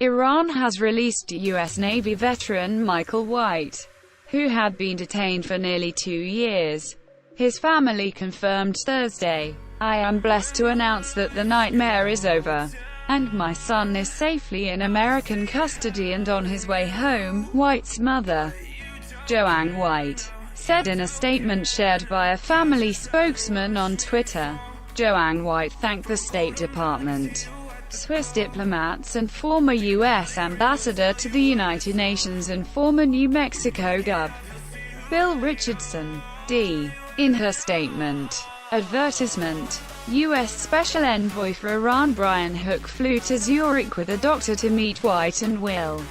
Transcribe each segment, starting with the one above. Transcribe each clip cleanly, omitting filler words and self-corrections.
Iran has released U.S. Navy veteran Michael White, who had been detained for nearly 2 years. His family confirmed Thursday, "I am blessed to announce that the nightmare is over, and my son is safely in American custody and on his way home," White's mother, Joanne White, said in a statement shared by a family spokesman on Twitter. Joanne White thanked the State Department, Swiss diplomats and former U.S. ambassador to the United Nations and former New Mexico Gov. Bill Richardson, D. In her statement, advertisement, U.S. Special Envoy for Iran Brian Hook flew to Zurich with a doctor to meet White and will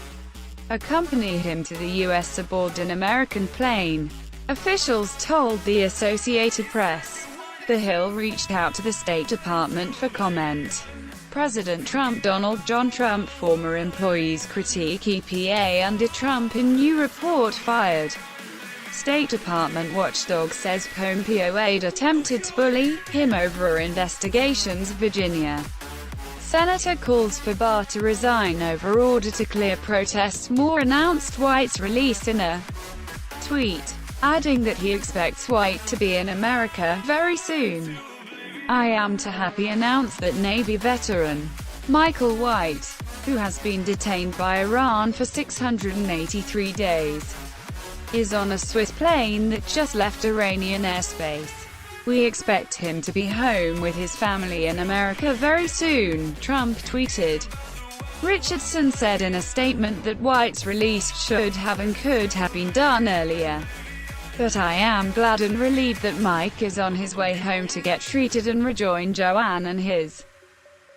accompany him to the U.S. aboard an American plane, officials told the Associated Press. The Hill reached out to the State Department for comment. President Trump Donald John Trump former employees critique EPA under Trump in new report fired. State Department watchdog says Pompeo aide attempted to bully him over investigations. Virginia Senator calls for Barr to resign over order to clear protests. Moore announced White's release in a tweet, adding that he expects White to be in America very soon. "I am to happy announce that Navy veteran Michael White, who has been detained by Iran for 683 days, is on a Swiss plane that just left Iranian airspace. We expect him to be home with his family in America very soon," Trump tweeted. Richardson said in a statement that White's release should have and could have been done earlier. "But I am glad and relieved that Mike is on his way home to get treated and rejoin Joanne and his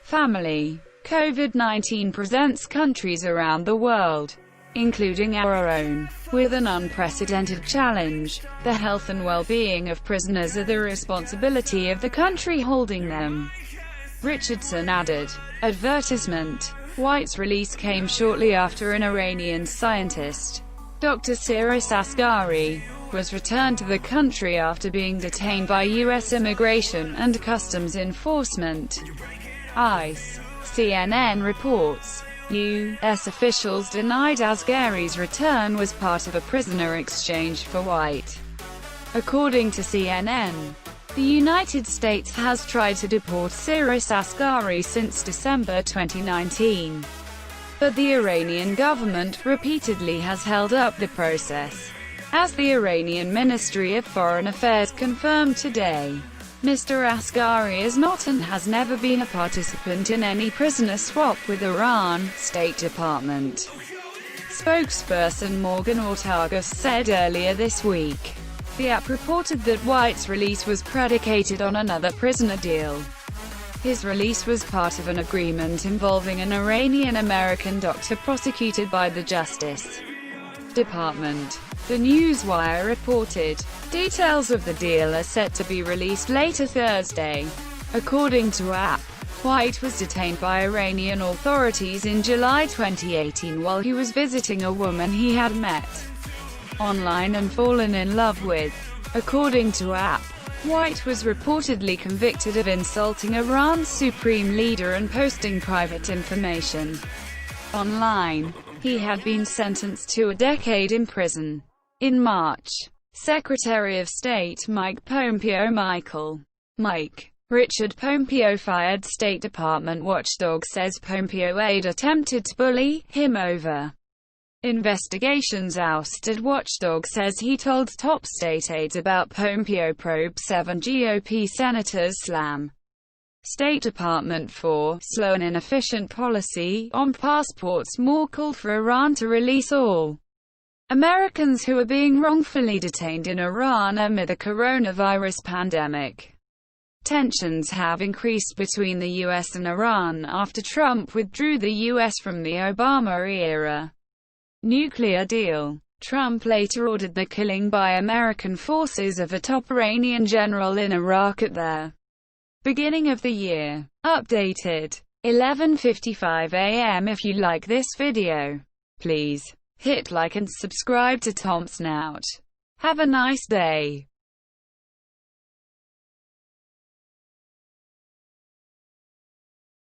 family." COVID-19 presents countries around the world, including our own, with an unprecedented challenge. The health and well-being of prisoners are the responsibility of the country holding them, Richardson added. Advertisement. White's release came shortly after an Iranian scientist, Dr. Cyrus Asghari, was returned to the country after being detained by U.S. Immigration and Customs Enforcement, ICE. CNN reports, U.S. officials denied Asghari's return was part of a prisoner exchange for White. According to CNN, the United States has tried to deport Cyrus Asghari since December 2019, but the Iranian government repeatedly has held up the process. As the Iranian Ministry of Foreign Affairs confirmed today, Mr. Asghari is not and has never been a participant in any prisoner swap with Iran, State Department spokesperson Morgan Ortagus said earlier this week. The app reported that White's release was predicated on another prisoner deal. His release was part of an agreement involving an Iranian-American doctor prosecuted by the Justice Department. The Newswire reported. Details of the deal are set to be released later Thursday. According to app, White was detained by Iranian authorities in July 2018 while he was visiting a woman he had met online and fallen in love with. According to app, White was reportedly convicted of insulting Iran's supreme leader and posting private information online. He had been sentenced to a decade in prison. In March, Secretary of State Mike Richard Pompeo fired. State Department watchdog says Pompeo aide attempted to bully him over investigations. Ousted watchdog says he told top state aides about Pompeo probe. 7 GOP senators slam State Department for slow and inefficient policy on passports. More called for Iran to release all Americans who are being wrongfully detained in Iran amid the coronavirus pandemic. Tensions have increased between the U.S. and Iran after Trump withdrew the U.S. from the Obama-era nuclear deal. Trump later ordered the killing by American forces of a top Iranian general in Iraq at the beginning of the year. Updated 11:55 a.m. If you like this video, please hit like and subscribe to Tom Snout. Have a nice day.